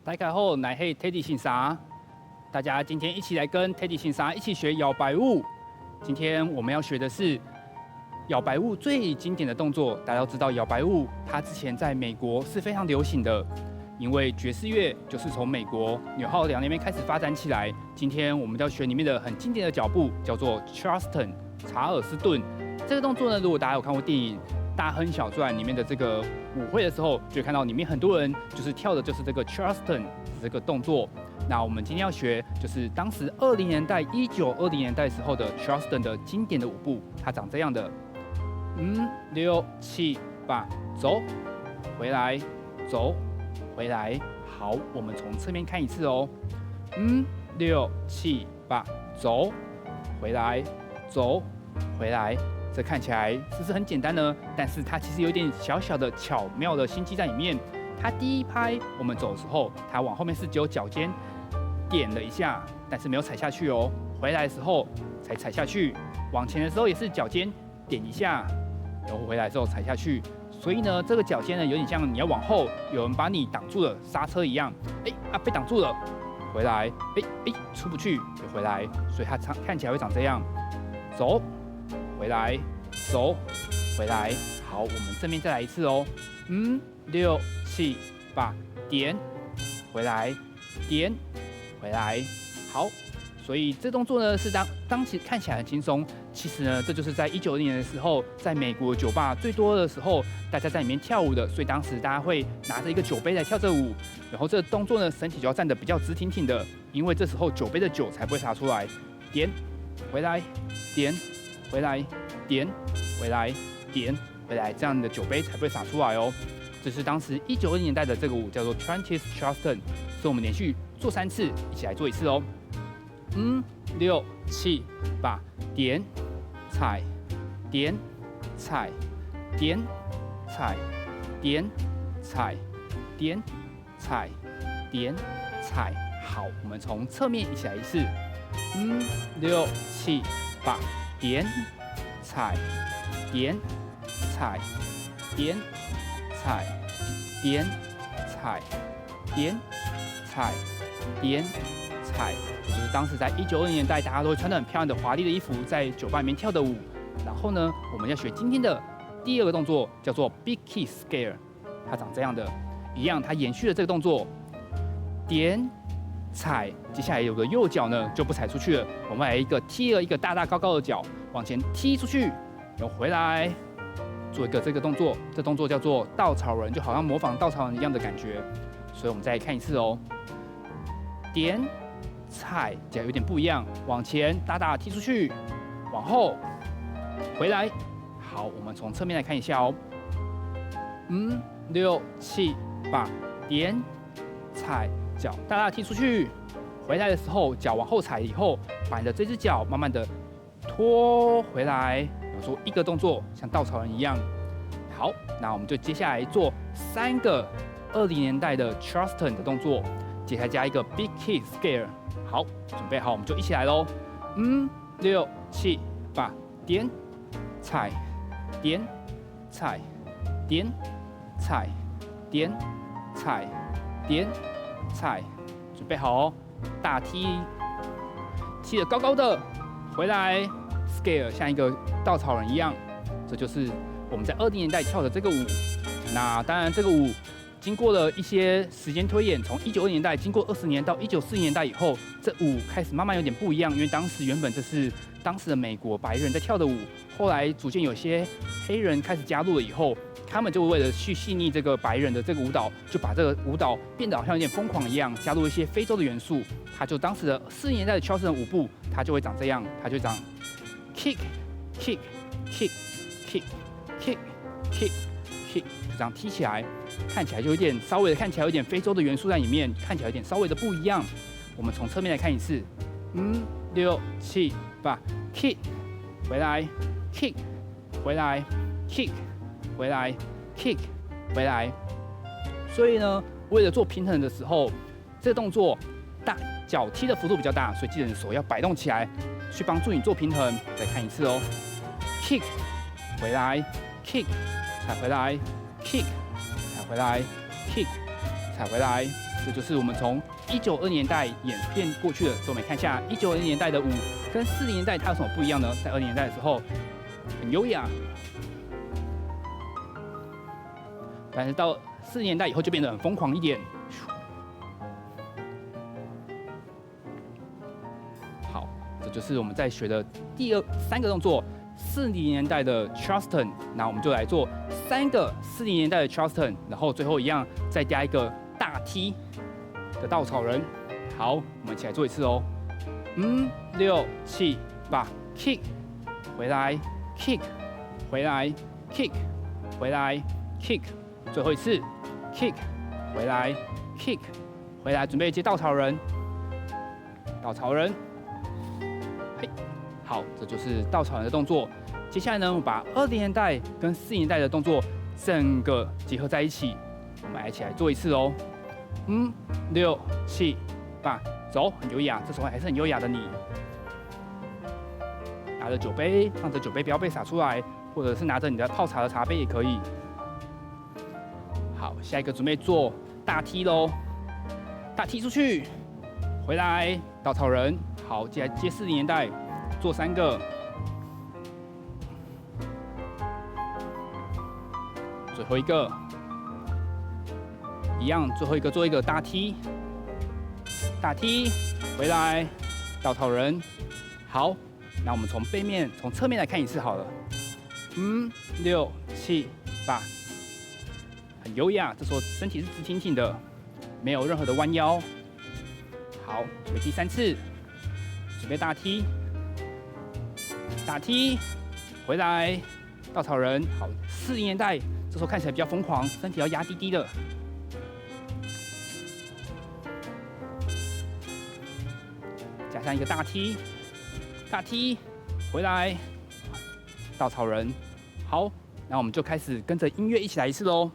大家好，我是 Teddy 先生。大家今天一起来跟 Teddy 先生一起学摇摆舞。今天我们要学的是摇摆舞最经典的动作。大家都知道，摇摆舞它之前在美国是非常流行的，因为爵士乐就是从美国纽奥良那边开始发展起来。今天我们要学里面的很经典的脚步，叫做 Charleston 查尔斯顿。这个动作呢，如果大家有看过电影《大亨小传》里面的这个舞会的时候，就会看到里面很多人就是跳的就是这个 Charleston 这个动作。那我们今天要学就是当时1920年代时候的 Charleston 的经典的舞步，它长这样的，5、6、7、8，走，回来，走，回来。好，我们从侧面看一次哦，5、6、7、8，走，回来，走，回来。这看起来是不是很简单呢？但是它其实有一点小小的巧妙的心机在里面。它第一拍我们走的时候，它往后面是只有脚尖点了一下，但是没有踩下去哦。回来的时候才踩下去，往前的时候也是脚尖点一下，然后回来之后踩下去。所以呢，这个脚尖呢有点像你要往后，有人把你挡住了，刹车一样。被挡住了，回来，出不去，又回来。所以它看起来会长这样，走。回来，走，回来。好，我们正面再来一次哦。5、6、7、8，点，回来，点，回来。好，所以这动作呢是当其看起来很轻松，其实呢这就是在1920年的时候，在美国酒吧最多的时候，大家在里面跳舞的，所以当时大家会拿着一个酒杯来跳这舞。然后这个动作呢，身体就要站得比较直挺挺的，因为这时候酒杯的酒才不会洒出来。点，回来，点。回来，点，回来，点，回来，这样的酒杯才不会洒出来哦。这是当时1920年代的这个舞，叫做 20th Charleston。所以我们连续做3次，一起来做一次哦。5、6、7、8，点，踩，点，踩，点，踩，点，踩，点，踩，点，踩。好，我们从侧面一起来一次。5、6、7、8。点，踩，点，踩，点，踩，点，踩，点，踩，点，踩。也就是当时在1920年代，大家都会穿得很漂亮的华丽的衣服，在酒吧里面跳的舞。然后呢，我们要学今天的第2个动作，叫做 Big Kick Scare， 它长这样的，一样，它延续了这个动作，点。踩，接下来有个右脚呢就不踩出去了，我们来一个踢了一个大大高高的脚往前踢出去，然后回来做一个这个动作，这动作叫做稻草人，就好像模仿稻草人一样的感觉。所以我们再来看一次哦，点踩，这样有点不一样，往前大大踢出去，往后回来。好，我们从侧面来看一下哦，5、6、7、8，点踩。脚大大踢出去，回来的时候脚往后踩以后，把你的这只脚慢慢的拖回来，有做一个动作，像稻草人一样。好，那我们就接下来做3个20年代的 Charleston 的动作，接下来加一个 Big Kick Scare。好，准备好，我们就一起来喽。5、6、7、8，点踩，点踩，点踩，点踩，点。踩，准备好哦！大踢，踢得高高的，回来 ，scare 像一个稻草人一样。这就是我们在20年代跳的这个舞。那当然，这个舞经过了一些时间推演，从1920年代经过20年到1940年代以后，这舞开始慢慢有点不一样，因为当时原本这是当时的美国白人在跳的舞，后来逐渐有些黑人开始加入了以后。他们就为了去细腻这个白人的这个舞蹈，就把这个舞蹈变得好像有点疯狂一样，加入一些非洲的元素。它就当时的40年代的 Charleston 舞步，它就会长这样，它就长 kick kick kick kick kick kick kick， 就这样踢起来，看起来就有点稍微的看起来有点非洲的元素在里面，看起来有点稍微的不一样。我们从侧面来看一次，5、6、7、8 kick 回来 kick 回来 kick。回来 ，kick， 回来。所以呢，为了做平衡的时候，这个动作脚踢的幅度比较大，所以记得你手要摆动起来，去帮助你做平衡。再看一次哦 ，kick， 回来 ，kick， 踩回来 ，kick， 踩回来 ，kick，踩回来。这就是我们从1920年代演变过去的。所以我们看一下1920年代的舞跟40年代它有什么不一样呢？在20年代的时候很优雅，但是到40年代以后就变得很疯狂一点。好，这就是我们在学的第3个动作。40年代的 Charleston， 那我们就来做3个40年代的 Charleston， 然后最后一样再加一个大踢的稻草人。好，我们一起来做一次哦。6、7、8 ，kick 回来 ，kick 回来 ，kick 回来 ，kick 最后一次 ，kick 回来 ，kick 回来，准备接稻草人，稻草人。好，这就是稻草人的动作。接下来呢，我把20年代跟40年代的动作整个结合在一起，我们一起来做一次哦。6、7、8，走，很优雅。这时候还是很优雅的你，拿着酒杯，让着酒杯不要被洒出来，或者是拿着你的泡茶的茶杯也可以。好，下一个准备做大踢喽，大踢出去，回来，稻草人。好，接下来接40年代。做3个，最后一个一样，最后一个做一个大踢，大踢回来，稻草人。好，那我们从背面、从侧面来看一次好了。6、7、8，很优雅。这时候身体是直挺挺的，没有任何的弯腰。好，准备第3次，准备大踢。打踢回来，稻草人。好，40年代这时候看起来比较疯狂，身体要压低低的。加上一个大踢，大踢回来，稻草人。好，那我们就开始跟着音乐一起来一次喽。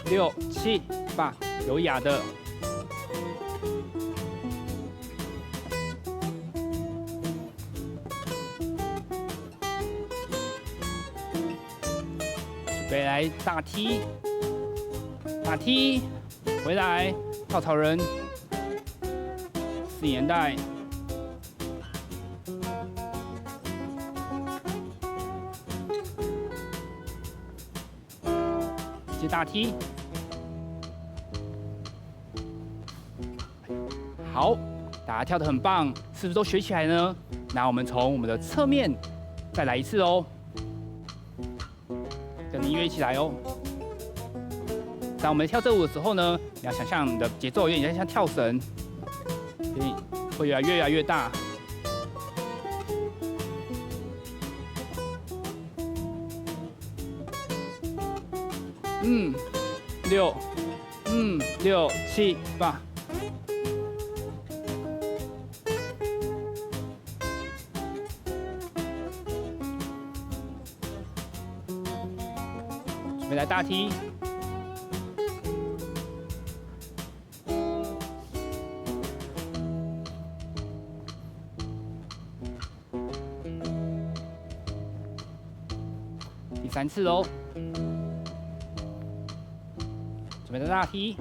6、7、8，优雅的。准备来大踢，大踢回来，稻草人。40年代。接大踢。好，大家跳得很棒，是不是都学起来呢？那我们从我们的侧面再来一次哦，跟音乐一起来哦。当我们跳这舞的时候呢，你要想象你的节奏有点像跳绳，会越来越大。6、6、7、8。准备来大踢，第3次喽。准备的大踢，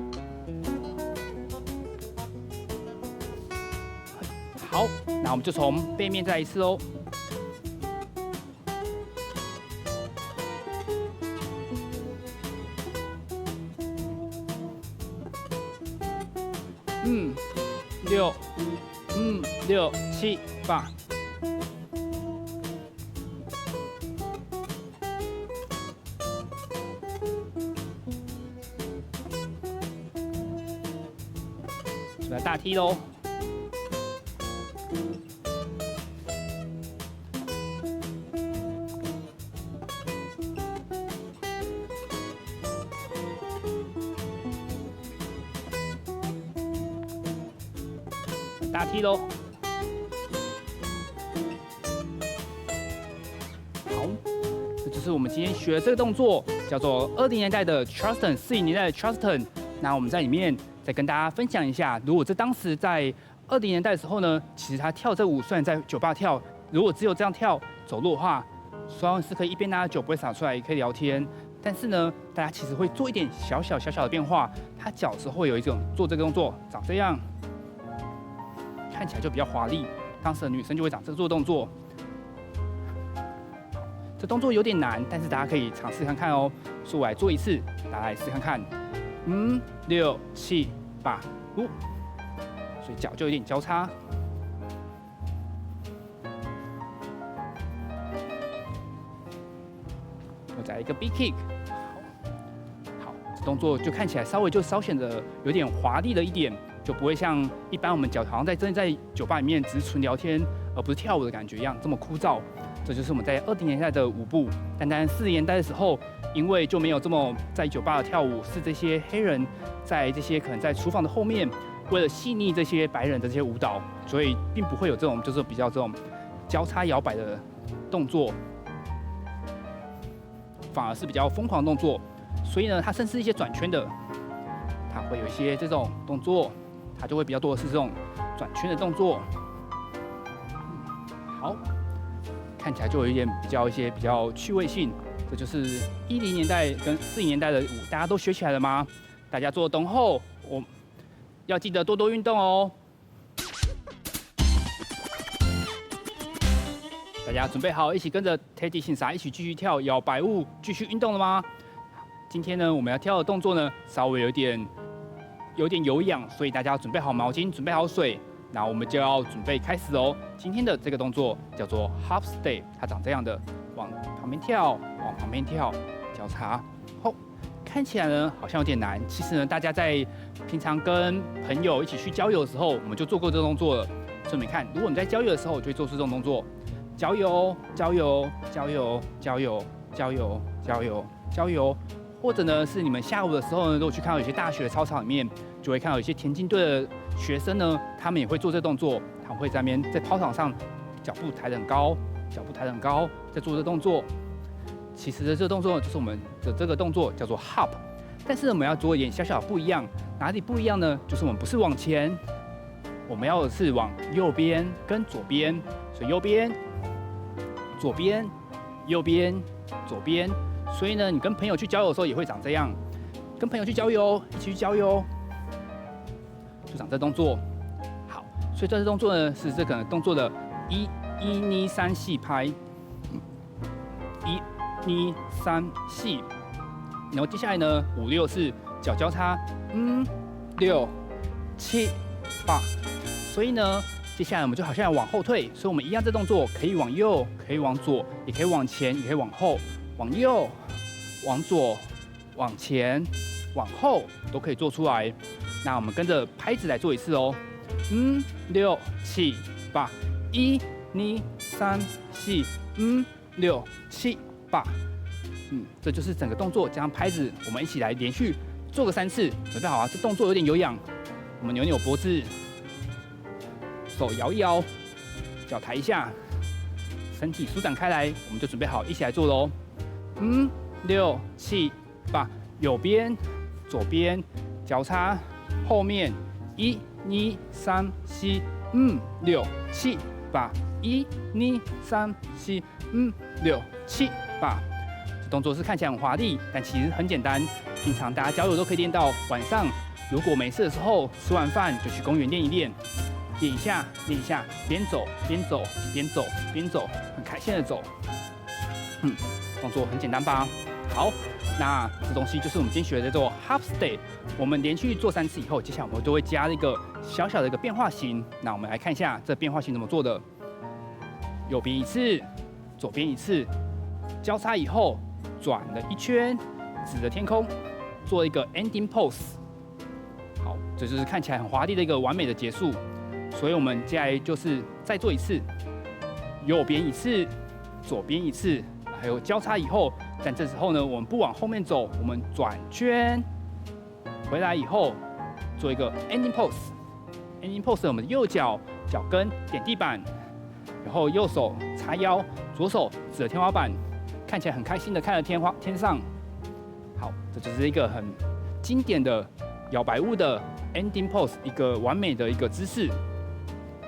好，那我们就从背面再来一次哦。6、6、7、8。准备大踢喽！大踢喽！好，这就是我们今天学的这个动作，叫做20年代的 Charleston，40年代的 Charleston。那我们在里面再跟大家分享一下，如果这当时在20年代的时候呢，其实他跳这舞虽然在酒吧跳，如果只有这样跳走路的话，虽然是可以一边拿着酒不会洒出来，也可以聊天。但是呢，大家其实会做一点小小的变化，他脚是会有一种做这个动作，长这样，看起来就比较华丽。当时的女生就会长这个做动作。这动作有点难，但是大家可以尝试看看哦。所以我来做一次，大家来试看看。6、7、8、5，所以脚就有点交叉。我再来一个 B kick。好，这动作就看起来稍显得有点华丽了一点，就不会像一般我们脚好像真的在酒吧里面只是纯聊天，而不是跳舞的感觉一样这么枯燥。这就是我们在20年代的舞步。但40年代的时候，因为就没有这么在酒吧的跳舞，是这些黑人在这些可能在厨房的后面，为了细腻这些白人的这些舞蹈，所以并不会有这种就是比较这种交叉摇摆的动作，反而是比较疯狂的动作。所以呢，它甚至一些转圈的，它会有一些这种动作，它就会比较多的是这种转圈的动作。好。看起来就有一点一些比较趣味性，这就是10年代跟40年代的舞，大家都学起来了吗？大家做动后，我要记得多多运动哦。大家准备好一起跟着 Teddy 信傻一起继续跳摇摆舞，继续运动了吗？今天呢，我们要跳的动作呢，稍微有点有氧，所以大家要准备好毛巾，准备好水。那我们就要准备开始哦。今天的这个动作叫做 Hop Step， 它长这样的，往旁边跳，往旁边跳，交叉。看起来呢好像有点难，其实呢，大家在平常跟朋友一起去郊游的时候，我们就做过这个动作了。所以你看，如果我们在郊游的时候，就会做出这种动作：郊游，郊游，郊游，郊游，郊游，郊游，郊游。或者呢，是你们下午的时候呢，如果去看到有些大学操场里面，就会看到有些田径队的学生呢，他们也会做这个动作，他们会在那边在操场上脚步抬得很高，脚步抬得很高，在做这个动作。其实这个动作就是我们的这个动作叫做 hop， 但是我们要做一点小小的不一样，哪里不一样呢？就是我们不是往前，我们要的是往右边跟左边，所以右边、左边、右边、左边。所以呢，你跟朋友去郊游的时候也会长这样，跟朋友去郊游，一起去郊游，就长这动作。好，所以这个动作呢是这个动作的1、2、3、4拍，1、2、3、4，然后接下来呢5、6是脚交叉，6、7、8。所以呢，接下来我们就好像要往后退，所以我们一样这动作可以往右，可以往左，也可以往前，也可以往后。往右、往左、往前、往后都可以做出来。那我们跟着拍子来做一次哦。6、7、8，1、2、3、4，6、7、8。这就是整个动作加上拍子，我们一起来连续做个3次。准备好啊！这动作有点有氧，我们扭扭脖子，手摇一摇，脚抬一下，身体舒展开来，我们就准备好一起来做喽。6、7、8，右边、左边交叉，后面1、2、3、4，6、7、8，1、2、3、4，6、7、8。这动作是看起来很华丽，但其实很简单，平常大家郊游都可以练到。晚上如果没事的时候，吃完饭就去公园练一练，练一下，练一下，边走边走，边走边走，很开心的走。动作很简单吧？好，那这东西就是我们今天学的做 Hop Step。我们连续做3次以后，接下来我们都会加一个小小的一个变化型。那我们来看一下这变化型怎么做的。右边1次，左边1次，交叉以后转了1圈，指着天空，做一个 Ending Pose。好，这就是看起来很华丽的一个完美的结束。所以我们接下来就是再做1次，右边1次，左边1次。还有交叉以后，但这时候呢，我们不往后面走，我们转圈回来以后，做一个 ending pose。ending pose， 我们的右脚脚跟点地板，然后右手叉腰，左手指着天花板，看看起来很开心的看着天上。好，这就是一个很经典的摇摆舞的 ending pose， 一个完美的一个姿势。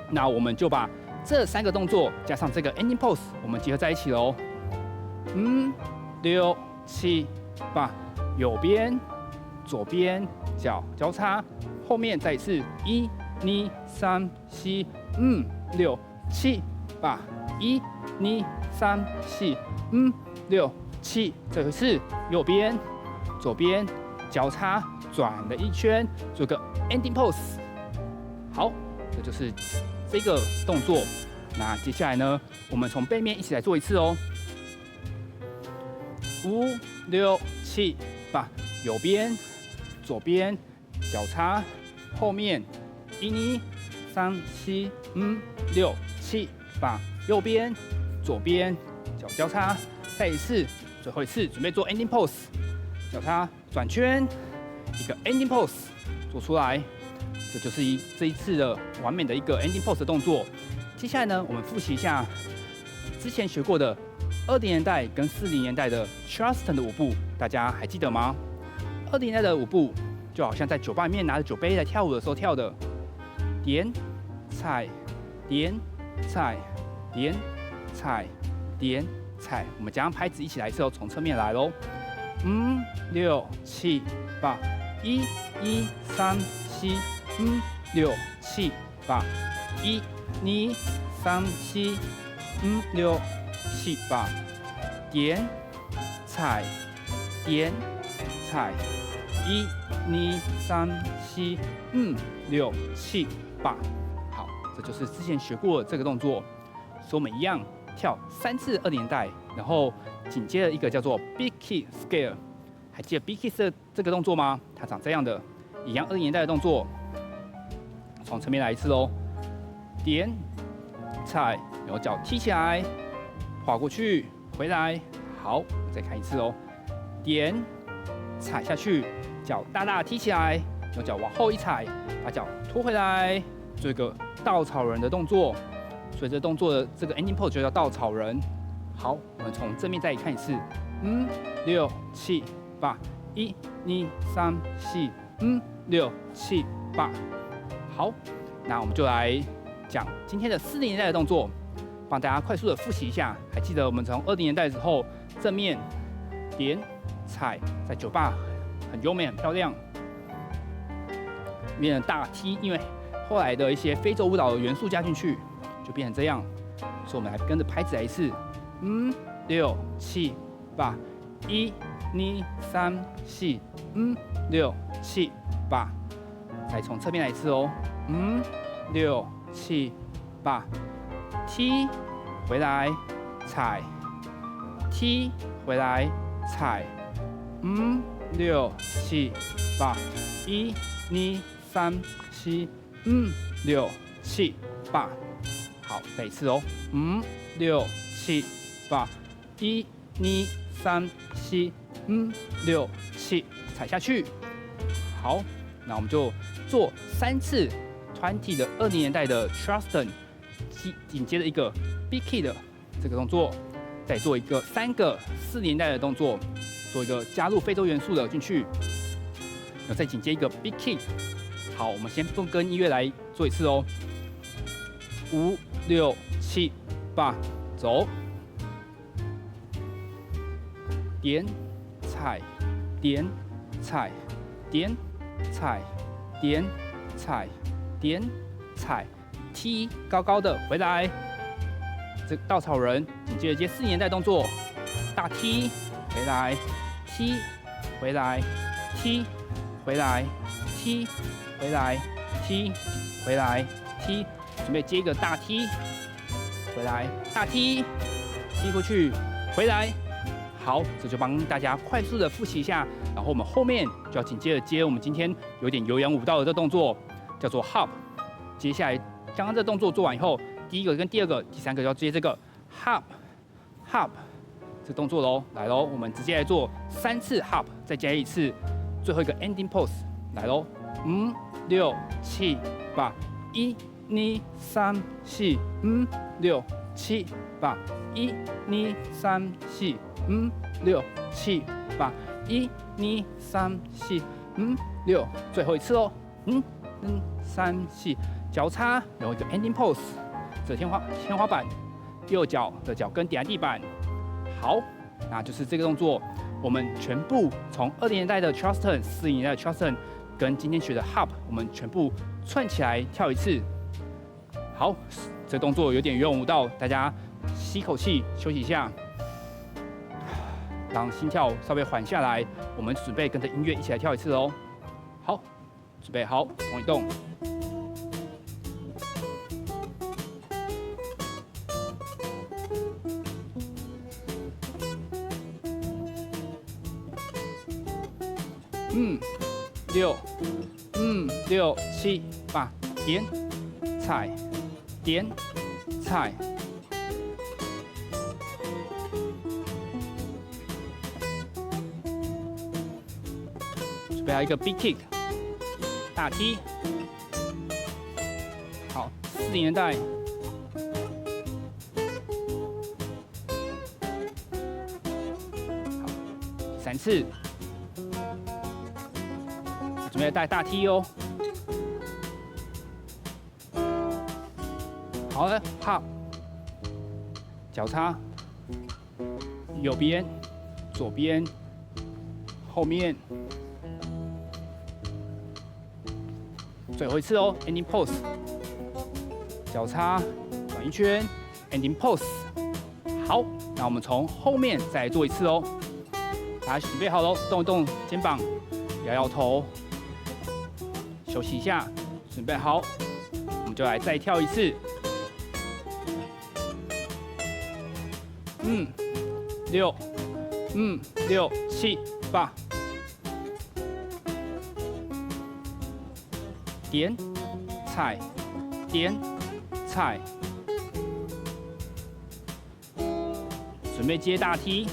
那我们就把这3个动作加上这个 ending pose， 我们结合在一起喽。6、7、8，右边、左边脚交叉，后面再一次1、2、3、4、6、7、8， 1、2、3、4、6、7，最后一次右边、左边交叉转了一圈，做个 ending pose。好，这就是这个动作。那接下来呢，我们从背面一起来做一次哦。5、6、7、8，右边、左边交叉，后面1、2、3、4、6、7、8，右边、左边脚交叉，再一次，最后一次，准备做 ending pose， 交叉转圈，一个 ending pose 做出来，这就是这一次的完美的一个 ending pose 的动作。接下来呢，我们复习一下之前学过的20年代跟40年代的 Charleston 的舞步，大家还记得吗？20年代的舞步就好像在酒吧里面拿着酒杯来跳舞的时候跳的，点踩点踩点踩点踩。我们加上拍子一起来之后，从侧面来喽。6、7、8， 1、2、3、4、6、7、8， 1、2、3、4、6、7、8，点踩点踩，1、2、3、4、6、7、8。好，这就是之前学过的这个动作，所以我们一样跳3次20年代，然后紧接着一个叫做 Big Kick Scale。还记得 Big Kick 这个动作吗？它长这样的，一样20年代的动作。从侧面来一次喽，点踩，然后脚踢起来，滑过去，回来。好，再看一次哦，点踩下去，脚大大踢起来，然后脚往后一踩，把脚拖回来，做一个稻草人的动作。所以这动作的这个 ending pose 就叫稻草人。好，我们从正面再看一次，6、7、8， 1、2、3、4、6、7、8。好，那我们就来讲今天的40年代的动作，帮大家快速的复习一下。还记得我们从20年代之后，正面点踩，在酒吧很优美很漂亮，变成大踢，因为后来的一些非洲舞蹈的元素加进去，就变成这样。所以我们来跟着拍子来一次，6、7、8， 1、2、3、4、6、7、8。再从侧面来一次哦，6、7、8，踢回来踩，踢回来踩，6、7、8， 1、2、3、4、6、7、8。好，再一次哦，6、7、8， 1、2、3、4、6、7，踩下去。好，那我们就做3次20的20年代的 Charleston， 紧接着一个 Big Kick 的这个动作，再做一个3个40年代的动作，做一个加入非洲元素的进去，然后再紧接一个 Big Kick。好，我们先不跟音乐来做一次哦，5、6、7、8，走，点踩点踩点踩点踩点踩，踢高高的回来。这个稻草人，紧接着接40年代动作，大踢回来，踢回来，踢回来，踢回来，踢回来，踢，准备接一个大踢回来，大踢踢过去，回来。好，这就帮大家快速的复习一下，然后我们后面就要紧接着接我们今天有点有氧舞蹈的这动作，叫做 hop。接下来刚刚这动作做完以后，第一个跟第二个、第三个就要接这个 hop hop 这动作喽。来喽，我们直接来做3次 hop， 再加一次最后一个 ending pose。来喽，6、7、8， 1、2、3、4、6、7、8， 1、2、3、4、6、7、8，1、2、3、4，6，最后一次哦，3、4，交叉，然后一个 ending pose， 这天花板，右脚的脚跟点在地板。好，那就是这个动作，我们全部从20年代的 Charleston、40年代的 Charleston 跟今天学的 Hop， 我们全部串起来跳一次。好，这动作有点游泳舞蹈，大家吸口气，休息一下，让心跳稍微缓下来。我们准备跟着音乐一起来跳一次哦。好，准备好，动一动。6、6、7、8，点踩，点踩。准备好一个 big kick， 大踢。好，40年代。好，3次。准备带大踢哦。好了，好，交叉，右边，左边，后面，最后一次哦 ，ending pose， 交叉，转一圈 ，ending pose。好，那我们从后面再来做一次哦。大家准备好喽，动一动肩膀，摇摇头。休息一下，准备好，我们就来再跳一次。6、6、7、8，点踩，点踩，准备接大踢。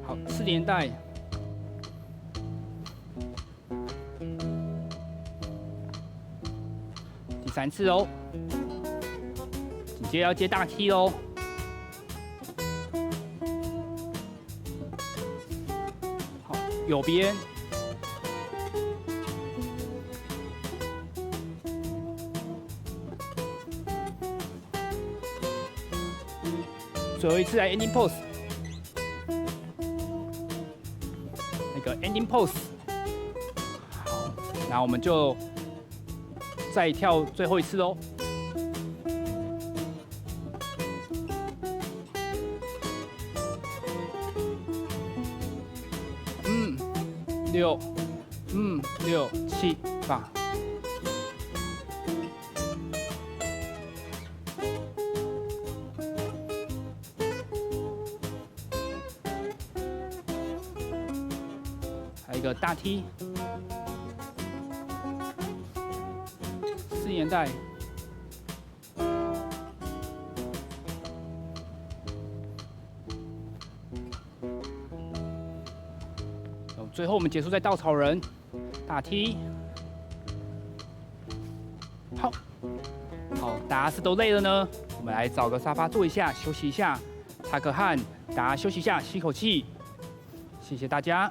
好，40年代。3次哦，紧接着要接大踢哦。好，右边，最后一次来 ending pose， 那个 ending pose。好，那我们就。再跳最后一次哦。6、6、7、8。还有一个大踢。40年代，最后我们结束在稻草人大踢。好，大家是都累了呢，我们来找个沙发坐一下，休息一下，擦个汗，大家休息一下，吸口气。谢谢大家。